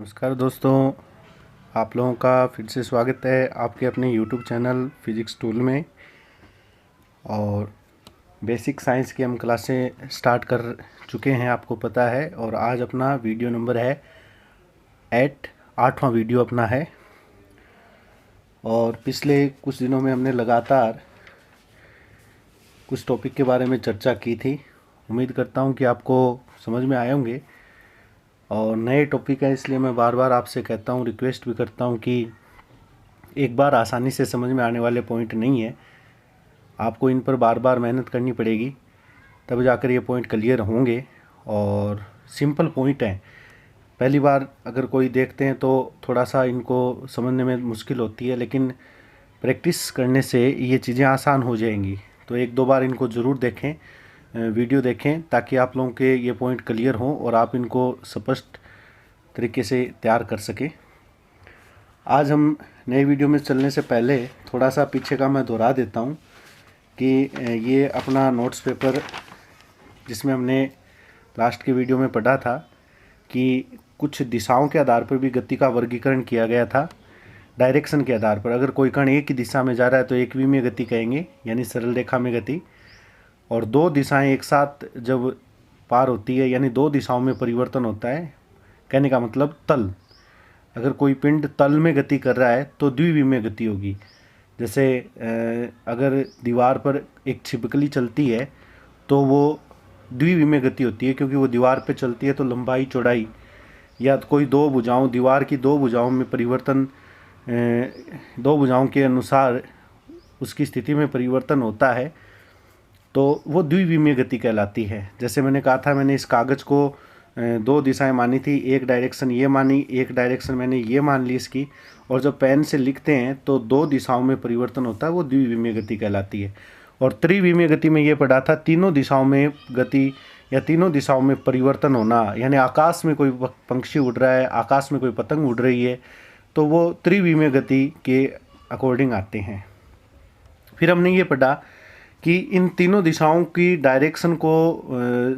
नमस्कार दोस्तों, आप लोगों का फिर से स्वागत है आपके अपने YouTube चैनल फिज़िक्स टूल में। और बेसिक साइंस की हम क्लासें स्टार्ट कर चुके हैं, आपको पता है। और आज अपना वीडियो नंबर है 8वां वीडियो अपना है। और पिछले कुछ दिनों में हमने लगातार कुछ टॉपिक के बारे में चर्चा की थी। उम्मीद करता हूँ कि आपको समझ में आए होंगे। और नए टॉपिक है, इसलिए मैं बार बार आपसे कहता हूँ, रिक्वेस्ट भी करता हूँ कि एक बार आसानी से समझ में आने वाले पॉइंट नहीं है, आपको इन पर बार बार मेहनत करनी पड़ेगी, तब जाकर ये पॉइंट क्लियर होंगे। और सिंपल पॉइंट हैं, पहली बार अगर कोई देखते हैं तो थोड़ा सा इनको समझने में मुश्किल होती है, लेकिन प्रैक्टिस करने से ये चीज़ें आसान हो जाएंगी। तो एक दो बार इनको ज़रूर देखें, वीडियो देखें, ताकि आप लोगों के ये पॉइंट क्लियर हों और आप इनको स्पष्ट तरीके से तैयार कर सकें। आज हम नए वीडियो में चलने से पहले थोड़ा सा पीछे का मैं दोहरा देता हूँ कि ये अपना नोट्स पेपर, जिसमें हमने लास्ट के वीडियो में पढ़ा था कि कुछ दिशाओं के आधार पर भी गति का वर्गीकरण किया गया था। डायरेक्शन के आधार पर अगर कोई कण एक ही दिशा में जा रहा है तो एक विमीय गति कहेंगे, यानी सरल रेखा में गति। और दो दिशाएं एक साथ जब पार होती है, यानी दो दिशाओं में परिवर्तन होता है, कहने का मतलब तल। अगर कोई पिंड तल में गति कर रहा है तो द्विविमीय गति होगी। जैसे अगर दीवार पर एक छिपकली चलती है तो वो द्विविमीय गति होती है, क्योंकि वो दीवार पे चलती है तो लंबाई चौड़ाई या कोई दो भुजाओं, दीवार की दो भुजाओं में परिवर्तन, दो भुजाओं के अनुसार उसकी स्थिति में परिवर्तन होता है, तो वो द्विविमीय गति कहलाती है। जैसे मैंने कहा था, मैंने इस कागज़ को दो दिशाएं मानी थी, एक डायरेक्शन ये मानी, एक डायरेक्शन मैंने ये मान ली इसकी। और जब पेन से लिखते हैं तो दो दिशाओं में परिवर्तन होता है, वो द्विविमीय गति कहलाती है। और त्रिविमीय गति में ये पढ़ा था, तीनों दिशाओं में गति या तीनों दिशाओं में परिवर्तन होना, यानी आकाश में कोई पंछी उड़ रहा है, आकाश में कोई पतंग उड़ रही है, तो वो त्रिविमीय गति के अकॉर्डिंग आते हैं। फिर हमने ये पढ़ा कि इन तीनों दिशाओं की डायरेक्शन को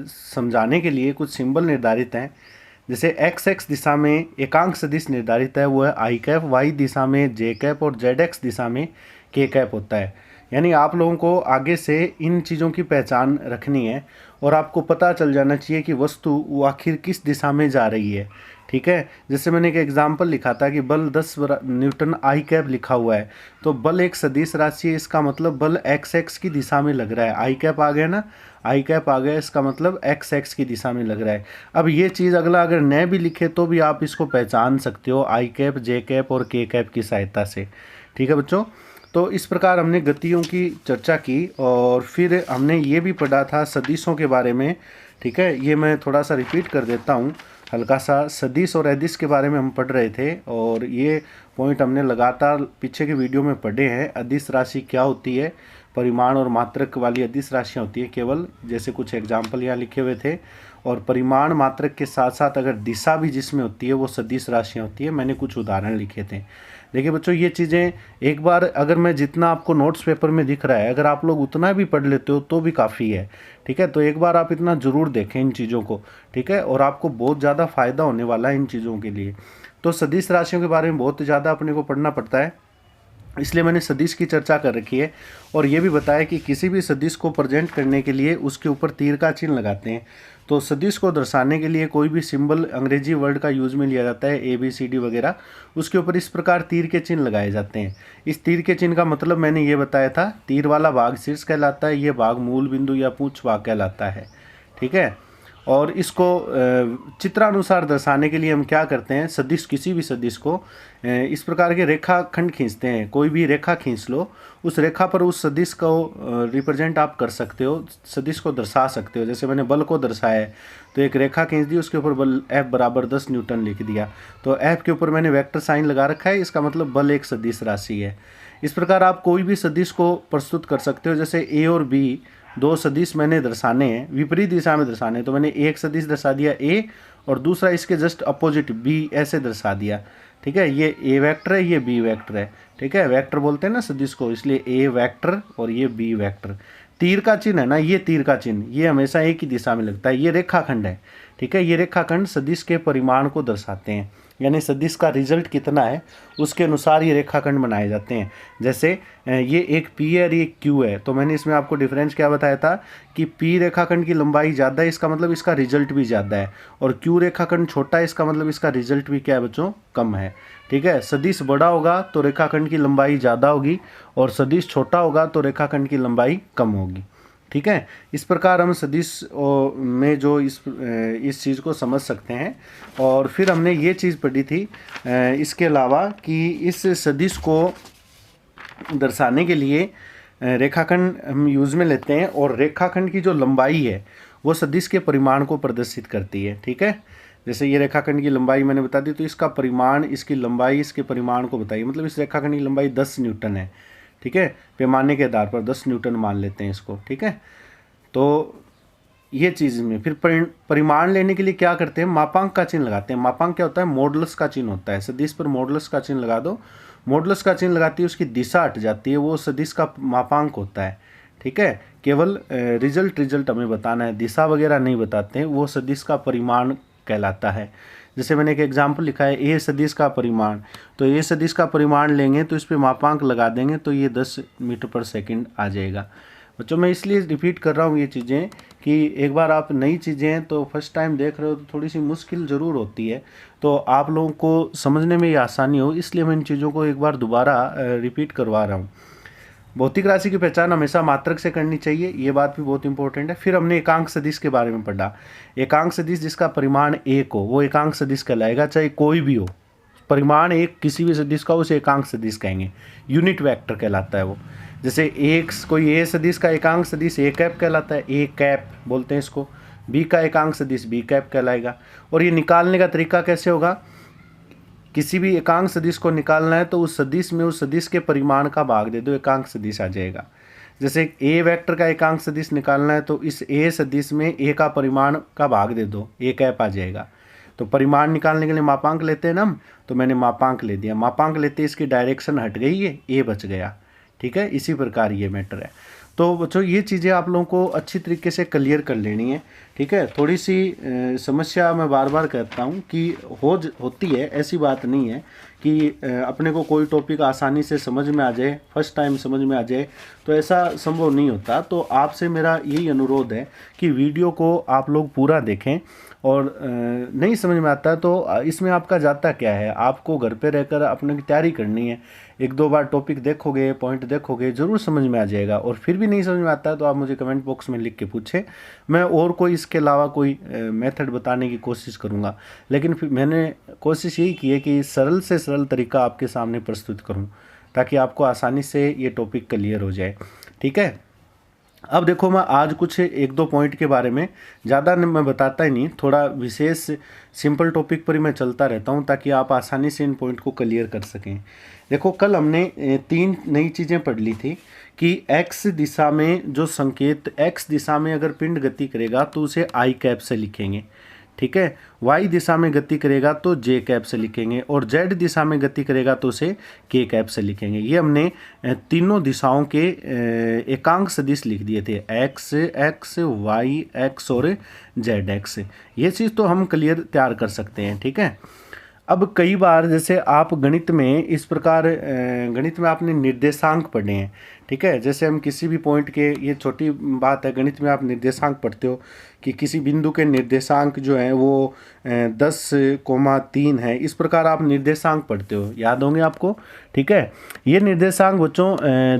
समझाने के लिए कुछ सिंबल निर्धारित हैं। जैसे एक्स एक्स दिशा में एकांक सदिश निर्धारित है, वो है आई कैप। वाई दिशा में जे कैप और जेड एक्स दिशा में के कैप होता है। यानी आप लोगों को आगे से इन चीज़ों की पहचान रखनी है और आपको पता चल जाना चाहिए कि वस्तु वो आखिर किस दिशा में जा रही है। ठीक है, जैसे मैंने एक एग्जाम्पल लिखा था कि बल 10 न्यूटन आई कैप लिखा हुआ है, तो बल एक सदिश राशि है, इसका मतलब बल एक्स एक्स की दिशा में लग रहा है। आई कैप आ गया ना, आई कैप आ गया, इसका मतलब एक्स एक्स की दिशा में लग रहा है। अब ये चीज़ अगला अगर न भी लिखे तो भी आप इसको पहचान सकते हो आई कैप, जे कैप और के कैप की सहायता से। ठीक है बच्चों, तो इस प्रकार हमने गतियों की चर्चा की। और फिर हमने ये भी पढ़ा था सदिशों के बारे में। ठीक है, ये मैं थोड़ा सा रिपीट कर देता हूँ हल्का सा। सदिश और अदिश के बारे में हम पढ़ रहे थे और ये पॉइंट हमने लगातार पीछे के वीडियो में पढ़े हैं। अदिश राशि क्या होती है, परिमाण और मात्रक वाली अदिश राशियाँ होती है केवल, जैसे कुछ एग्जाम्पल यहाँ लिखे हुए थे। और परिमाण मात्रक के साथ साथ अगर दिशा भी जिसमें होती है वो सदिश राशियाँ होती है। मैंने कुछ उदाहरण लिखे थे। देखिए बच्चों, ये चीज़ें एक बार अगर मैं जितना आपको नोट्स पेपर में दिख रहा है, अगर आप लोग उतना भी पढ़ लेते हो तो भी काफ़ी है। ठीक है, तो एक बार आप इतना ज़रूर देखें इन चीज़ों को। ठीक है, और आपको बहुत ज़्यादा फ़ायदा होने वाला है इन चीज़ों के लिए। तो सदिश राशियों के बारे में बहुत ज़्यादा अपने को पढ़ना पड़ता है, इसलिए मैंने सदिश की चर्चा कर रखी है। और ये भी बताया कि किसी भी सदिश को प्रेजेंट करने के लिए उसके ऊपर तीर का चिन्ह लगाते हैं। तो सदिश को दर्शाने के लिए कोई भी सिंबल अंग्रेजी वर्ड का यूज में लिया जाता है, ABCD वगैरह, उसके ऊपर इस प्रकार तीर के चिन्ह लगाए जाते हैं। इस तीर के चिन्ह का मतलब मैंने ये बताया था, तीर वाला भाग शीर्ष कहलाता है, ये भाग मूल बिंदु या पूंछ भाग कहलाता है। ठीक है, और इसको चित्रानुसार दर्शाने के लिए हम क्या करते हैं, सदिश, किसी भी सदिश को इस प्रकार के रेखाखंड खींचते हैं। कोई भी रेखा खींच लो, उस रेखा पर उस सदिश को रिप्रेजेंट आप कर सकते हो, सदिश को दर्शा सकते हो। जैसे मैंने बल को दर्शाया है, तो एक रेखा खींच दी, उसके ऊपर बल F बराबर 10 न्यूटन लिख दिया, तो F के ऊपर मैंने वेक्टर साइन लगा रखा है, इसका मतलब बल एक सदिश राशि है। इस प्रकार आप कोई भी सदिश को प्रस्तुत कर सकते हो। जैसे A और B दो सदिश मैंने दर्शाने हैं, विपरीत दिशा में दर्शाने हैं, तो मैंने एक सदिश दर्शा दिया A और दूसरा इसके जस्ट अपोजिट B, ऐसे दर्शा दिया। ठीक है, ये A वेक्टर है, ये B वेक्टर है। ठीक है, वेक्टर बोलते हैं ना सदिश को, इसलिए A वेक्टर और ये B वेक्टर। तीर का चिन्ह है ना, ये तीर का चिन्ह, ये हमेशा एक ही दिशा में लगता है, ये रेखाखंड है। ठीक है। ये रेखाखंड सदिश के परिमाण को दर्शाते हैं, यानी सदिश का रिजल्ट कितना है उसके अनुसार ये रेखाखंड बनाए जाते हैं। जैसे ये एक पी है और ये क्यू है, तो मैंने इसमें आपको डिफरेंस क्या बताया था कि पी रेखाखंड की लंबाई ज़्यादा है, इसका मतलब इसका रिजल्ट भी ज़्यादा है, और क्यू रेखाखंड छोटा है, इसका मतलब इसका रिजल्ट भी क्या है बच्चों, कम है। ठीक है। सदिश बड़ा होगा तो रेखाखंड की लंबाई ज़्यादा होगी, और सदिश छोटा होगा तो रेखाखंड की लंबाई कम होगी। ठीक है। इस प्रकार हम सदिश में जो इस चीज़ को समझ सकते हैं। और फिर हमने ये चीज़ पढ़ी थी इसके अलावा कि इस सदिश को दर्शाने के लिए रेखाखंड हम यूज़ में लेते हैं, और रेखाखंड की जो लंबाई है वो सदिश के परिमाण को प्रदर्शित करती है। ठीक है। जैसे ये रेखाखंड की लंबाई मैंने बता दी, तो इसका परिमाण, इसकी लंबाई इसके परिमाण को बताइए। मतलब इस रेखाखंड की लंबाई 10 न्यूटन है। ठीक है। पैमाने के आधार पर 10 न्यूटन मान लेते हैं इसको। ठीक है। तो ये चीज़ में फिर परिमाण लेने के लिए क्या करते हैं, मापांक का चिन्ह लगाते हैं। मापांक क्या होता है, मॉडुलस का चिन्ह होता है। सदिश पर मॉडुलस का चिन्ह लगा दो, मॉडुलस का चिन्ह लगाती है, उसकी दिशा हट जाती है, वो सदिश का मापांक होता है। ठीक है। केवल रिजल्ट हमें बताना है, दिशा वगैरह नहीं बताते हैं, वो सदिश का परिमाण कहलाता है। जैसे मैंने एक एग्जाम्पल लिखा है, ए सदिश का परिमाण, तो ए सदिश का परिमाण लेंगे तो इस पर मापांक लगा देंगे तो ये 10 मीटर पर सेकंड आ जाएगा। बच्चों मैं इसलिए रिपीट कर रहा हूँ ये चीज़ें कि एक बार आप नई चीज़ें तो फर्स्ट टाइम देख रहे हो तो थोड़ी सी मुश्किल ज़रूर होती है, तो आप लोगों को समझने में ये आसानी हो, इसलिए मैं इन चीज़ों को एक बार दोबारा रिपीट करवा रहा हूँ। भौतिक राशि की पहचान हमेशा मात्रक से करनी चाहिए, ये बात भी बहुत इंपॉर्टेंट है। फिर हमने एकांक सदिश के बारे में पढ़ा। एकांक सदिश जिसका परिमाण 1 हो वो एकांक सदिश कहलाएगा, चाहे कोई भी हो। परिमाण 1 किसी भी सदिश का उसे एकांक सदिश कहेंगे, यूनिट वेक्टर कहलाता है वो। जैसे कोई ए सदिश का एकांक सदिश ए कैप कहलाता है, ए कैप बोलते हैं इसको। बी का एकांक सदिश बी कैप कहलाएगा। और ये निकालने का तरीका कैसे होगा, किसी भी एकांक सदिश को निकालना है तो उस सदिश में उस सदिश के परिमाण का भाग दे दो, एकांक सदिश आ जाएगा। जैसे ए वेक्टर का एकांक सदिश निकालना है तो इस ए सदिश में ए का परिमाण का भाग दे दो, ए कैप आ जाएगा। तो परिमाण निकालने के लिए मापांक लेते हैं ना हम, तो मैंने मापांक ले दिया। मापांक लेते इसकी डायरेक्शन हट गई है, ए बच गया। ठीक है। इसी प्रकार ये मैटर है। तो बच्चों ये चीज़ें आप लोगों को अच्छी तरीके से क्लियर कर लेनी है। ठीक है। थोड़ी सी समस्या मैं बार बार कहता हूँ कि होती है, ऐसी बात नहीं है कि अपने को कोई टॉपिक आसानी से समझ में आ जाए, फर्स्ट टाइम समझ में आ जाए, तो ऐसा संभव नहीं होता। तो आपसे मेरा यही अनुरोध है कि वीडियो को आप लोग पूरा देखें, और नहीं समझ में आता तो इसमें आपका जाता क्या है, आपको घर पे रहकर अपने की तैयारी करनी है। 1-2 बार टॉपिक देखोगे, पॉइंट देखोगे, ज़रूर समझ में आ जाएगा। और फिर भी नहीं समझ में आता है तो आप मुझे कमेंट बॉक्स में लिख के पूछें, मैं और कोई इसके अलावा कोई मेथड बताने की कोशिश करूँगा। लेकिन फिर मैंने कोशिश यही की है कि सरल से सरल तरीका आपके सामने प्रस्तुत करूँ, ताकि आपको आसानी से ये टॉपिक क्लियर हो जाए। ठीक है। अब देखो मैं आज कुछ 1-2 पॉइंट के बारे में ज़्यादा मैं बताता ही नहीं, थोड़ा विशेष सिंपल टॉपिक पर ही मैं चलता रहता हूँ, ताकि आप आसानी से इन पॉइंट को क्लियर कर सकें। देखो कल हमने 3 नई चीज़ें पढ़ ली थी कि x दिशा में जो संकेत, x दिशा में अगर पिंड गति करेगा तो उसे i कैप से लिखेंगे। ठीक है। y दिशा में गति करेगा तो j कैप से लिखेंगे, और z दिशा में गति करेगा तो उसे k कैप से लिखेंगे। ये हमने तीनों दिशाओं के एकांक सदिश लिख दिए थे, x, y, x और zx। ये चीज़ तो हम क्लियर तैयार कर सकते हैं। ठीक है। अब कई बार जैसे आप गणित में इस प्रकार, गणित में आपने निर्देशांक पढ़े हैं। ठीक है। जैसे हम किसी भी पॉइंट के, ये छोटी बात है, गणित में आप निर्देशांक पढ़ते हो कि किसी बिंदु के निर्देशांक जो है वो 10,3 है, इस प्रकार आप निर्देशांक पढ़ते हो, याद होंगे आपको। ठीक है। ये निर्देशांक बच्चों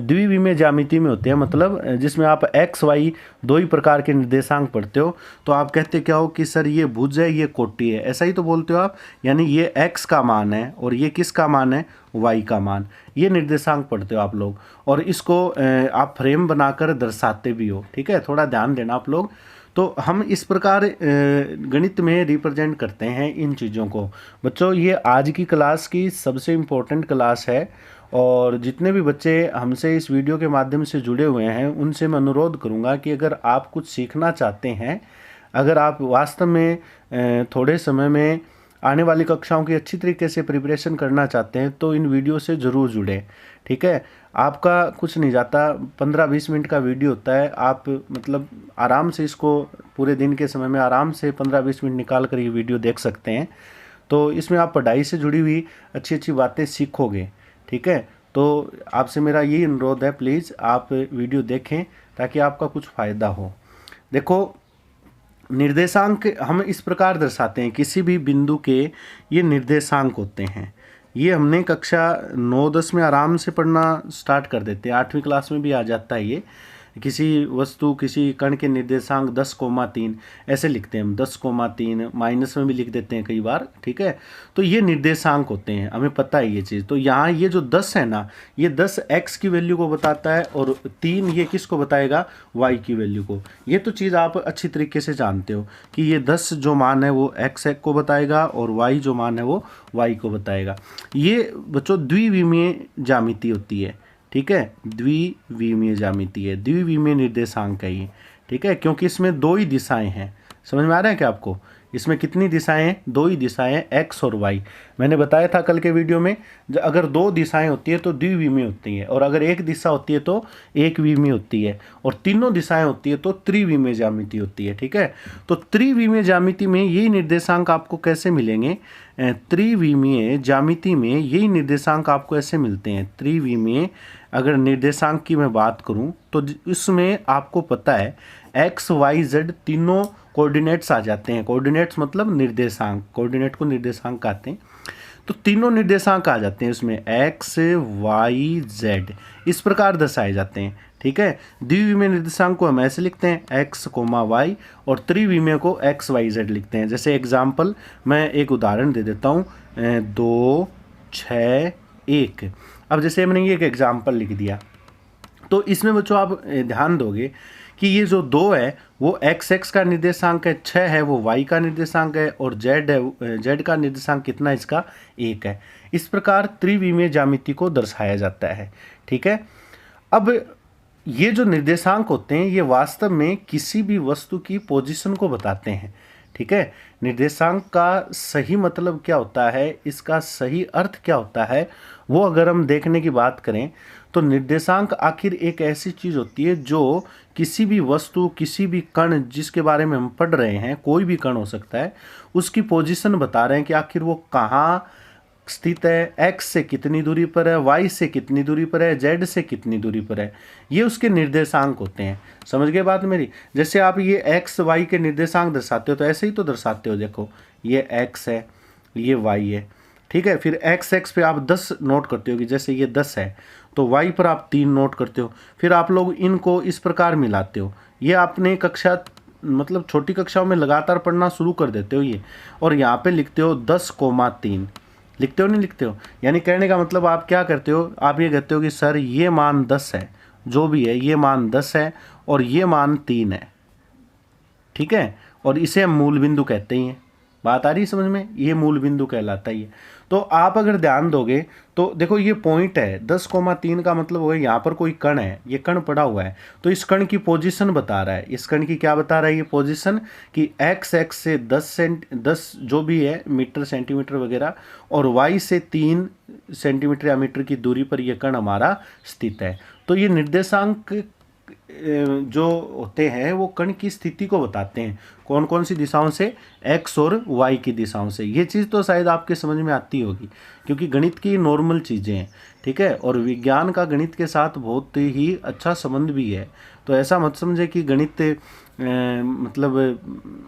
द्विविमीय ज्यामिति में होते हैं, मतलब जिसमें आप x, y 2 ही प्रकार के निर्देशांक पढ़ते हो। तो आप कहते क्या हो कि सर ये भुज है, ये कोटि है, ऐसा ही तो बोलते हो आप। यानी ये x का मान है और ये किसका मान है, y का मान। ये निर्देशांक पढ़ते हो आप लोग, और इसको आप फ्रेम बनाकर दर्शाते भी हो। ठीक है। थोड़ा ध्यान देना आप लोग। तो हम इस प्रकार गणित में रिप्रेजेंट करते हैं इन चीज़ों को। बच्चों ये आज की क्लास की सबसे इम्पोर्टेंट क्लास है, और जितने भी बच्चे हमसे इस वीडियो के माध्यम से जुड़े हुए हैं उनसे मैं अनुरोध करूंगा कि अगर आप कुछ सीखना चाहते हैं, अगर आप वास्तव में थोड़े समय में आने वाली कक्षाओं की अच्छी तरीके से प्रिपरेशन करना चाहते हैं तो इन वीडियो से ज़रूर जुड़ें। ठीक है, आपका कुछ नहीं जाता, 15-20 मिनट का वीडियो होता है, आप मतलब आराम से इसको पूरे दिन के समय में आराम से 15-20 मिनट निकाल कर ये वीडियो देख सकते हैं। तो इसमें आप पढ़ाई से जुड़ी हुई अच्छी अच्छी बातें सीखोगे। ठीक है, तो आपसे मेरा यही अनुरोध है, प्लीज़ आप वीडियो देखें ताकि आपका कुछ फ़ायदा हो। देखो, निर्देशांक हम इस प्रकार दर्शाते हैं, किसी भी बिंदु के ये निर्देशांक होते हैं। ये हमने कक्षा 9-10 में आराम से पढ़ना स्टार्ट कर देते हैं, 8वीं क्लास में भी आ जाता है ये। किसी वस्तु, किसी कण के निर्देशांक 10,3 ऐसे लिखते हैं हम, 10,3 माइनस में भी लिख देते हैं कई बार। ठीक है, तो ये निर्देशांक होते हैं, हमें पता है ये चीज़। तो यहाँ ये जो 10 है ना, ये 10 x की वैल्यू को बताता है और 3 ये किसको बताएगा, y की वैल्यू को। ये तो चीज़ आप अच्छी तरीके से जानते हो कि ये 10 जो मान है वो x को बताएगा और y जो मान है वो y को बताएगा। ये बच्चों द्विविमीय ज्यामिति होती है। ठीक है, द्विविमीय ज्यामिति है, द्विविमीय निर्देशांक है ये। ठीक है, क्योंकि इसमें दो ही दिशाएं हैं। समझ में आ रहा है क्या आपको? इसमें कितनी दिशाएं हैं? दो ही दिशाएं हैं, एक्स और वाई। मैंने बताया था कल के वीडियो में, अगर दो दिशाएं होती है तो द्विविमीय होती है, और अगर एक दिशा होती है तो एक विमीय होती है, और तीनों दिशाएं होती है तो त्रिविमीय ज्यामिति होती है। ठीक है, तो त्रिविमीय ज्यामिति में यही निर्देशांक आपको कैसे मिलेंगे? त्रिविमीय ज्यामिति में यही निर्देशांक आपको ऐसे मिलते हैं। त्रिविमीय अगर निर्देशांक की मैं बात करूं तो इसमें आपको पता है एक्स वाई जेड तीनों कोऑर्डिनेट्स आ जाते हैं। कोऑर्डिनेट्स मतलब निर्देशांक, कोऑर्डिनेट को निर्देशांक कहते हैं। तो तीनों निर्देशांक आ जाते हैं उसमें, एक्स वाई जेड इस प्रकार दर्शाए जाते हैं। ठीक है, द्विविमीय निर्देशांक को हम ऐसे लिखते हैं एक्स कोमा वाई, और त्रिविमीय को एक्स वाई जेड लिखते हैं। जैसे एग्जाम्पल, मैं एक उदाहरण दे देता हूँ, 2, 6, 1। अब जैसे मैंने ये एक एग्जाम्पल लिख दिया, तो इसमें बच्चों आप ध्यान दोगे कि ये जो 2 है वो x का निर्देशांक है, 6 है वो y का निर्देशांक है, और z है, z का निर्देशांक कितना है इसका, 1 है। इस प्रकार त्रिविमीय ज्यामिति को दर्शाया जाता है। ठीक है, अब ये जो निर्देशांक होते हैं ये वास्तव में किसी भी वस्तु की पोजीशन को बताते हैं। ठीक है, निर्देशांक का सही मतलब क्या होता है, इसका सही अर्थ क्या होता है, वो अगर हम देखने की बात करें तो निर्देशांक आखिर एक ऐसी चीज़ होती है जो किसी भी वस्तु, किसी भी कण जिसके बारे में हम पढ़ रहे हैं, कोई भी कण हो सकता है, उसकी पोजीशन बता रहे हैं कि आखिर वो कहाँ स्थित है, x से कितनी दूरी पर है, y से कितनी दूरी पर है, z से कितनी दूरी पर है। ये उसके निर्देशांक होते हैं। समझ गए बात मेरी? जैसे आप ये x y के निर्देशांक दर्शाते हो तो ऐसे ही तो दर्शाते हो। देखो, ये x है, ये y है। ठीक है, फिर x पे आप 10 नोट करते हो कि जैसे ये 10 है, तो y पर आप 3 नोट करते हो। फिर आप लोग इनको इस प्रकार मिलाते हो। ये आपने कक्षा मतलब छोटी कक्षाओं में लगातार पढ़ना शुरू कर देते हो ये, और यहाँ पे लिखते हो 10,3। लिखते हो नहीं लिखते हो? यानी कहने का मतलब आप क्या करते हो, आप ये कहते हो कि सर ये मान 10 है, जो भी है ये मान 10 है और ये मान 3 है। ठीक है, और इसे हम मूल बिंदु कहते ही हैं। बात आ रही समझ में? ये मूल बिंदु कहलाता ही है। तो आप अगर ध्यान दोगे तो देखो ये पॉइंट है 10,3 का मतलब हो यहाँ पर कोई कण है, ये कण पड़ा हुआ है, तो इस कण की पोजीशन बता रहा है। इस कण की क्या बता रहा है ये पोजीशन, कि x से 10 जो भी है मीटर सेंटीमीटर वगैरह, और y से 3 सेंटीमीटर या मीटर की दूरी पर यह कण हमारा स्थित है। तो ये निर्देशांक जो होते हैं वो कण की स्थिति को बताते हैं, कौन कौन सी दिशाओं से, x और y की दिशाओं से। ये चीज़ तो शायद आपके समझ में आती होगी क्योंकि गणित की नॉर्मल चीज़ें हैं। ठीक है, और विज्ञान का गणित के साथ बहुत ही अच्छा संबंध भी है। तो ऐसा मत समझे कि गणित मतलब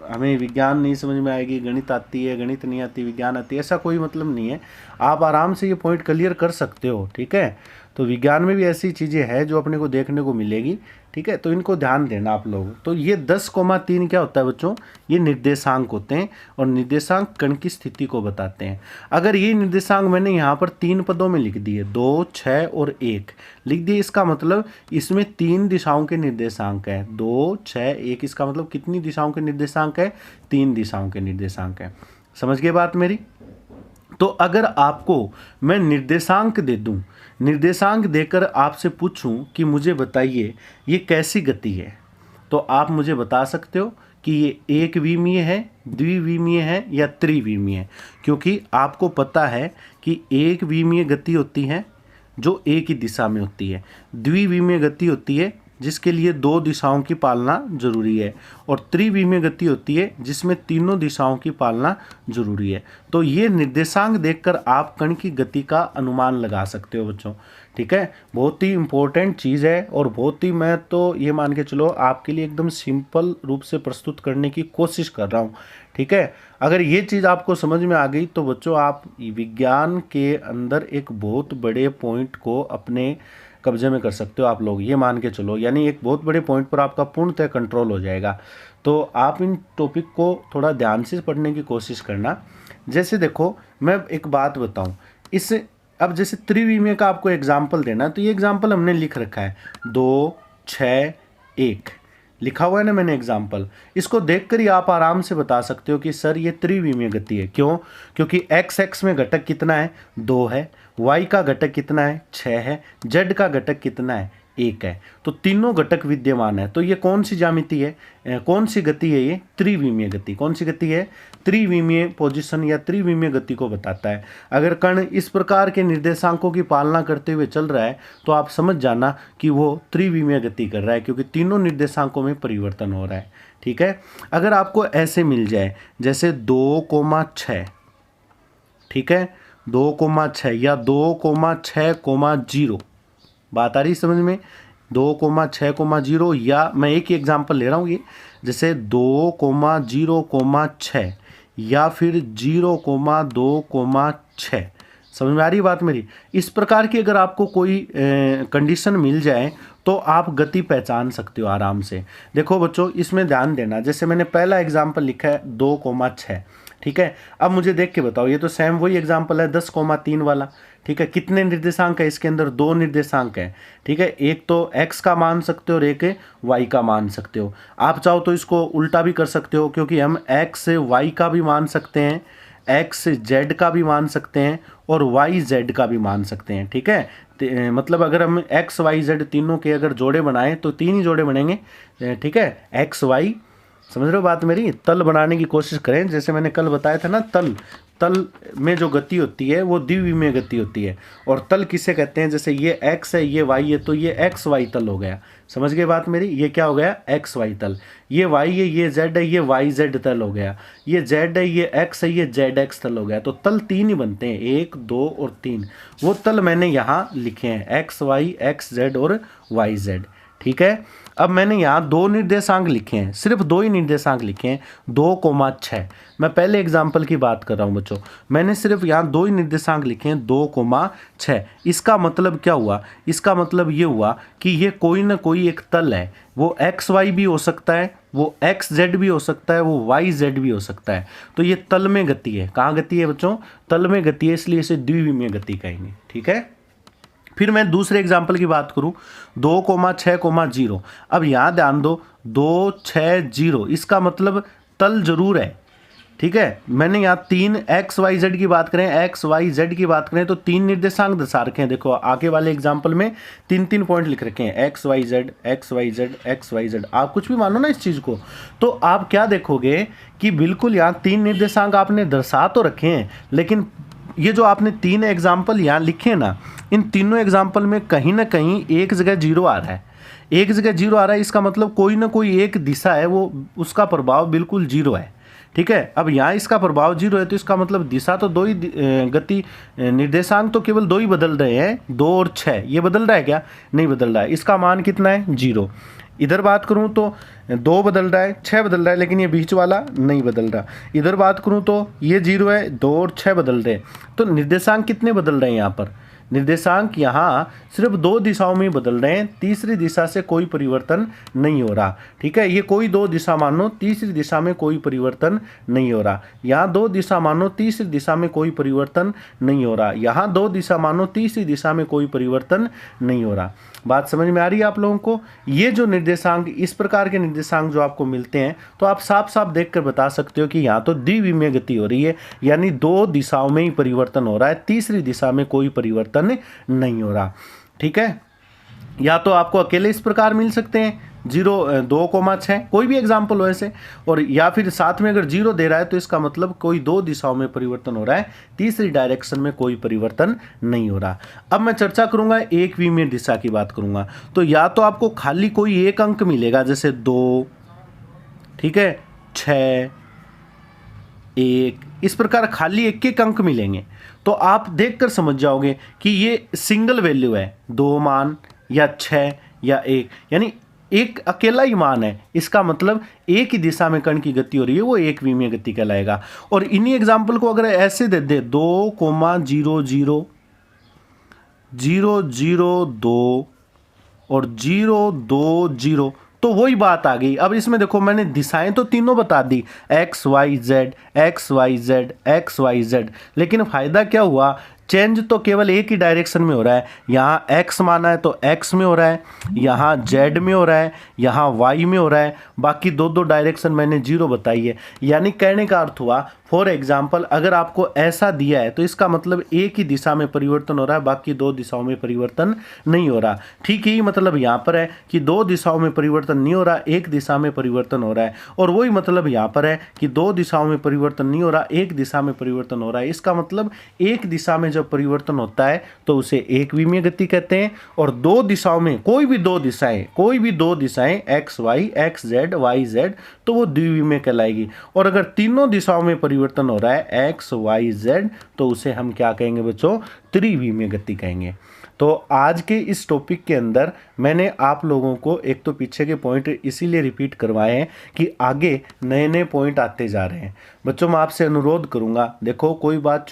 हमें विज्ञान नहीं समझ में आएगी, गणित आती है, गणित नहीं आती विज्ञान आती है, ऐसा कोई मतलब नहीं है। आप आराम से ये पॉइंट क्लियर कर सकते हो। ठीक है, तो विज्ञान में भी ऐसी चीज़ें हैं जो अपने को देखने को मिलेगी। ठीक है, तो इनको ध्यान देना आप लोग। तो ये 10,3 क्या होता है बच्चों, ये निर्देशांक होते हैं, और निर्देशांक कण की स्थिति को बताते हैं। अगर ये निर्देशांक मैंने यहाँ पर 3 पदों में लिख दिए, 2, 6 और 1 लिख दिए, इसका मतलब इसमें 3 दिशाओं के निर्देशांक है। 2, 6, 1 इसका मतलब कितनी दिशाओं के निर्देशांक है, 3 दिशाओं के निर्देशांक है। समझ गए बात मेरी? तो अगर आपको मैं निर्देशांक दे दूं, निर्देशांक देकर आपसे पूछूं कि मुझे बताइए ये कैसी गति है, तो आप मुझे बता सकते हो कि ये एक विमीय है द्विविमीय है या त्रिविमीय है? क्योंकि आपको पता है कि एक विमीय गति होती है जो एक ही दिशा में होती है, द्विविमीय गति होती है जिसके लिए दो दिशाओं की पालना जरूरी है, और त्रिविमीय गति होती है जिसमें तीनों दिशाओं की पालना जरूरी है। तो ये निर्देशांक देखकर आप कण की गति का अनुमान लगा सकते हो बच्चों। ठीक है, बहुत ही इंपॉर्टेंट चीज़ है और बहुत ही, मैं तो ये मान के चलो आपके लिए एकदम सिंपल रूप से प्रस्तुत करने की कोशिश कर रहा हूँ। ठीक है, अगर ये चीज़ आपको समझ में आ गई तो बच्चों आप विज्ञान के अंदर एक बहुत बड़े पॉइंट को अपने कब्जे में कर सकते हो आप लोग, ये मान के चलो, यानी एक बहुत बड़े पॉइंट पर आपका पूर्णतः कंट्रोल हो जाएगा। तो आप इन टॉपिक को थोड़ा ध्यान से पढ़ने की कोशिश करना। जैसे देखो मैं एक बात बताऊं, इस अब जैसे त्रिविमीय का आपको एग्जाम्पल देना, तो ये एग्जाम्पल हमने लिख रखा है 2 6 1 लिखा हुआ है ना मैंने एग्जाम्पल। इसको देखकर ही आप आराम से बता सकते हो कि सर ये त्रिविमीय गति है। क्यों? क्योंकि एक्स एक्स में घटक कितना है? 2 है, वाई का घटक कितना है? 6 है, जेड का घटक कितना है? 1 है। तो तीनों घटक विद्यमान है। तो ये कौन सी ज्यामिति है, कौन सी गति है? ये त्रिविमीय गति। कौन सी गति है? त्रिविमीय पोजीशन या त्रिविमीय गति को बताता है। अगर कण इस प्रकार के निर्देशांकों की पालना करते हुए चल रहा है तो आप समझ जाना कि वो त्रिविमीय गति कर रहा है, क्योंकि तीनों निर्देशांकों में परिवर्तन हो रहा है। ठीक है, अगर आपको ऐसे मिल जाए जैसे 2,6, ठीक है, 2,6 या 2,6,0, बात आ रही समझ में? 2,6,0, या मैं एक ही एग्जांपल ले रहा हूँ, ये जैसे 2,0,6 या फिर 0,2,6। समझ में आ रही बात मेरी? इस प्रकार की अगर आपको कोई कंडीशन मिल जाए तो आप गति पहचान सकते हो आराम से। देखो बच्चों इसमें ध्यान देना, जैसे मैंने पहला एग्जांपल लिखा है 2,6, ठीक है। अब मुझे देख के बताओ, ये तो सेम वही एग्जांपल है 10,3 वाला। ठीक है, कितने निर्देशांक है इसके अंदर? 2 निर्देशांक है। ठीक है, एक तो x का मान सकते हो और एक y का मान सकते हो। आप चाहो तो इसको उल्टा भी कर सकते हो, क्योंकि हम x y का भी मान सकते हैं, x z का भी मान सकते हैं और y z का भी मान सकते हैं। ठीक है, मतलब अगर हम x y z तीनों के अगर जोड़े बनाएं तो 3 ही जोड़े बनेंगे। ठीक है, x y, समझ रहे हो बात मेरी? तल बनाने की कोशिश करें, जैसे मैंने कल बताया था ना, तल में जो गति होती है वो द्विविमीय गति होती है। और तल किसे कहते हैं? जैसे ये x है, ये y है, तो ये x y तल हो गया। समझ गए बात मेरी? ये क्या हो गया? x y तल। ये y है, ये z है, ये y z तल हो गया। ये z है, ये x है, ये z x तल हो गया। तो तल 3 ही बनते हैं, 1 2 और 3। वो तल मैंने यहाँ लिखे हैं, x y x z और y z। ठीक है, अब मैंने यहाँ 2 निर्देशांक लिखे हैं, सिर्फ 2 ही निर्देशांक लिखे हैं, 2,6। मैं पहले एग्जाम्पल की बात कर रहा हूँ बच्चों, मैंने सिर्फ यहाँ 2 ही निर्देशांक लिखे हैं, 2,6। इसका मतलब क्या हुआ? इसका मतलब ये हुआ कि ये कोई ना कोई एक तल है। वो एक्स वाई भी हो सकता है, वो एक्स जेड भी हो सकता है, वो वाई जेड भी हो सकता है। तो ये तल में गति है। कहाँ गति है बच्चों? तल में गति है, इसलिए इसे द्विविमीय गति कहेंगे। ठीक है, फिर मैं दूसरे एग्जाम्पल की बात करूं, 2,6,0। अब यहाँ ध्यान दो, 2,6,0, इसका मतलब तल जरूर है। ठीक है, मैंने यहाँ 3 एक्स वाई जेड की बात करें, एक्स वाई जेड की बात करें तो 3 निर्देशांक दर्शा रखे हैं। देखो आगे वाले एग्जाम्पल में 3-3 पॉइंट लिख रखे हैं, X Y Z x Y Z x Y Z. आप कुछ भी मानो ना इस चीज़ को, तो आप क्या देखोगे कि बिल्कुल यहाँ 3 निर्देशांक आपने दर्शा तो रखे हैं, लेकिन ये जो आपने 3 एग्जाम्पल यहाँ लिखे ना, इन तीनों एग्जाम्पल में कहीं ना कहीं एक जगह 0 आ रहा है, एक जगह 0 आ रहा है। इसका मतलब कोई ना कोई एक दिशा है, वो उसका प्रभाव बिल्कुल 0 है। ठीक है, अब यहाँ इसका प्रभाव 0 है, तो इसका मतलब दिशा तो 2 ही, गति निर्देशांक तो केवल 2 ही बदल रहे हैं, 2 और 6। ये बदल रहा है क्या? नहीं बदल रहा है। इसका मान कितना है? 0। इधर बात करूं तो 2 बदल रहा है, 6 बदल रहा है, लेकिन ये बीच वाला नहीं बदल रहा। इधर बात करूं तो ये 0 है, 2 और 6 बदल रहे हैं। तो निर्देशांक कितने बदल रहे हैं यहाँ पर? निर्देशांक यहाँ सिर्फ 2 दिशाओं में बदल रहे हैं, तीसरी दिशा से कोई परिवर्तन नहीं हो रहा। ठीक है, ये कोई 2 दिशा मानो, तीसरी दिशा में कोई परिवर्तन नहीं हो रहा। यहाँ 2 दिशा मानो, तीसरी दिशा में कोई परिवर्तन नहीं हो रहा। यहाँ 2 दिशा मानो, तीसरी दिशा में कोई परिवर्तन नहीं हो रहा। बात समझ में आ रही है आप लोगों को? ये जो निर्देशांक, इस प्रकार के निर्देशांक जो आपको मिलते हैं, तो आप साफ साफ देखकर बता सकते हो कि यहाँ तो द्विविमीय गति हो रही है, यानी 2 दिशाओं में ही परिवर्तन हो रहा है, तीसरी दिशा में कोई परिवर्तन नहीं हो रहा। ठीक है, या तो आपको अकेले इस प्रकार मिल सकते हैं, 2,6 कोई भी एग्जाम्पल हो ऐसे, और या फिर साथ में अगर 0 दे रहा है तो इसका मतलब कोई 2 दिशाओं में परिवर्तन हो रहा है, तीसरी डायरेक्शन में कोई परिवर्तन नहीं हो रहा। अब मैं चर्चा करूंगा एक विमीय दिशा की बात करूंगा। तो या तो आपको खाली कोई एक अंक मिलेगा, जैसे 2, ठीक है, 6, 1, इस प्रकार खाली एक एक अंक मिलेंगे, तो आप देखकर समझ जाओगे कि ये सिंगल वैल्यू है, 2 मान या 6 या 1, यानी एक अकेला ही मान है। इसका मतलब एक ही दिशा में कण की गति हो रही है, वो एक विमीय गति कहलाएगा। और इन्हीं एग्जाम्पल को अगर ऐसे दे दे 2,00,0,0,0,2 और 0,2,0, तो वही बात आ गई। अब इसमें देखो मैंने दिशाएं तो तीनों बता दी, x Y Z x Y Z x Y z, लेकिन फायदा क्या हुआ, चेंज तो केवल एक ही डायरेक्शन में हो रहा है। यहाँ x माना है तो x में हो रहा है, यहाँ z में हो रहा है, यहाँ y में हो रहा है, बाकी दो डायरेक्शन मैंने 0 बताई है। यानी कहने का अर्थ हुआ, फॉर एग्जाम्पल अगर आपको ऐसा दिया है तो इसका मतलब एक ही दिशा में परिवर्तन हो रहा है, बाकी 2 दिशाओं में परिवर्तन नहीं हो रहा। ठीक ही मतलब यहाँ पर है कि 2 दिशाओं में परिवर्तन नहीं हो रहा, एक दिशा में परिवर्तन हो रहा है। और वही मतलब यहाँ पर है कि 2 दिशाओं में परिवर्तन नहीं हो रहा, एक दिशा में परिवर्तन हो रहा है। इसका मतलब एक दिशा में जब परिवर्तन होता है तो उसे एक विमीय गति कहते हैं, और 2 दिशाओं में कोई भी दो दिशाएं X Y X Z Y Z, तो वो द्विविमीय कहलाएगी। और अगर तीनों दिशाओं में परिवर्तन हो रहा है एक्स वाई जेड, तो उसे हम क्या कहेंगे बच्चों, त्रिविमीय गति कहेंगे। तो आज के इस टॉपिक के अंदर मैंने आप लोगों को एक तो पीछे के पॉइंट इसीलिए रिपीट करवाए हैं कि आगे नए नए पॉइंट आते जा रहे हैं। बच्चों मैं आपसे अनुरोध करूंगा, देखो कोई बात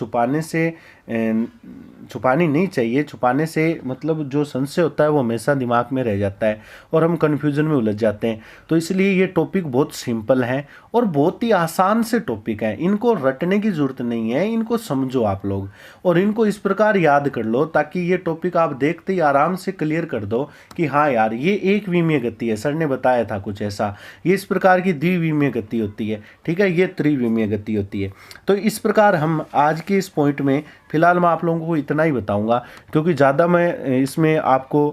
छुपानी नहीं चाहिए। छुपाने से मतलब जो संशय होता है वो हमेशा दिमाग में रह जाता है और हम कन्फ्यूजन में उलझ जाते हैं। तो इसलिए ये टॉपिक बहुत सिंपल है और बहुत ही आसान से टॉपिक है, इनको रटने की ज़रूरत नहीं है, इनको समझो आप लोग और इनको इस प्रकार याद कर लो ताकि ये टॉपिक आप देखते ही आराम से क्लियर कर दो कि हाँ यार ये एक विमीय गति है, सर ने बताया था कुछ ऐसा, ये इस प्रकार की द्विविमीय गति होती है, ठीक है, ये त्रिविमीय गति होती है। तो इस प्रकार हम आज के इस पॉइंट में फिलहाल मैं आप लोगों को इतना ही बताऊंगा, क्योंकि ज़्यादा मैं इसमें आपको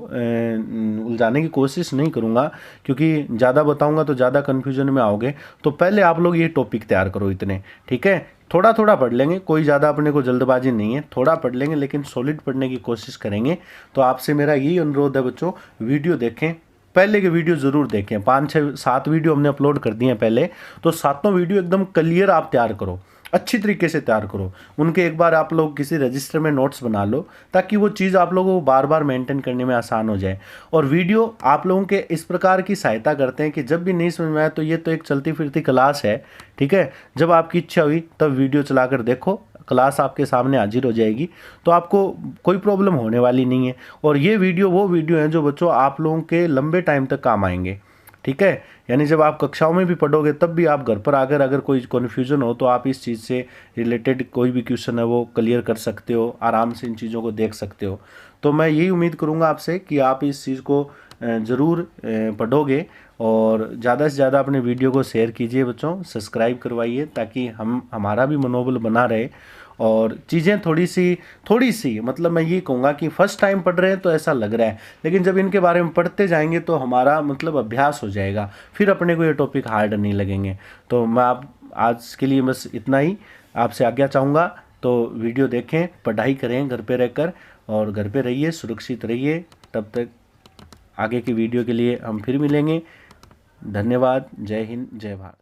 उलझाने की कोशिश नहीं करूंगा, क्योंकि ज़्यादा बताऊंगा तो ज़्यादा कन्फ्यूजन में आओगे। तो पहले आप लोग ये टॉपिक तैयार करो इतने, ठीक है, थोड़ा थोड़ा पढ़ लेंगे, कोई ज़्यादा अपने को जल्दबाजी नहीं है, थोड़ा पढ़ लेंगे लेकिन सॉलिड पढ़ने की कोशिश करेंगे। तो आपसे मेरा यही अनुरोध है बच्चों, वीडियो देखें, पहले के वीडियो ज़रूर देखें, 5 6 7 वीडियो हमने अपलोड कर दिए हैं पहले, तो 7 वीडियो एकदम क्लियर आप तैयार करो, अच्छी तरीके से तैयार करो। उनके एक बार आप लोग किसी रजिस्टर में नोट्स बना लो ताकि वो चीज़ आप लोगों को बार बार मेंटेन करने में आसान हो जाए। और वीडियो आप लोगों के इस प्रकार की सहायता करते हैं कि जब भी नहीं समझ में आए तो ये तो एक चलती फिरती क्लास है, ठीक है, जब आपकी इच्छा हुई तब वीडियो चलाकर देखो, क्लास आपके सामने हाजिर हो जाएगी, तो आपको कोई प्रॉब्लम होने वाली नहीं है। और ये वीडियो वो वीडियो हैं जो बच्चों आप लोगों के लंबे टाइम तक काम आएंगे, ठीक है, यानी जब आप कक्षाओं में भी पढ़ोगे तब भी आप घर पर आकर अगर कोई कन्फ्यूजन हो तो आप इस चीज़ से रिलेटेड कोई भी क्वेश्चन है वो क्लियर कर सकते हो, आराम से इन चीज़ों को देख सकते हो। तो मैं यही उम्मीद करूँगा आपसे कि आप इस चीज़ को ज़रूर पढ़ोगे और ज़्यादा से ज़्यादा अपने वीडियो को शेयर कीजिए बच्चों, सब्सक्राइब करवाइए ताकि हमारा भी मनोबल बना रहे और चीज़ें थोड़ी सी मतलब मैं ये कहूँगा कि फर्स्ट टाइम पढ़ रहे हैं तो ऐसा लग रहा है, लेकिन जब इनके बारे में पढ़ते जाएंगे तो हमारा मतलब अभ्यास हो जाएगा, फिर अपने को ये टॉपिक हार्ड नहीं लगेंगे। तो मैं आज के लिए बस इतना ही आपसे आज्ञा चाहूँगा। तो वीडियो देखें, पढ़ाई करें घर पे रहकर और घर पे रहिए, सुरक्षित रहिए। तब तक आगे की वीडियो के लिए हम फिर मिलेंगे। धन्यवाद। जय हिंद, जय भारत।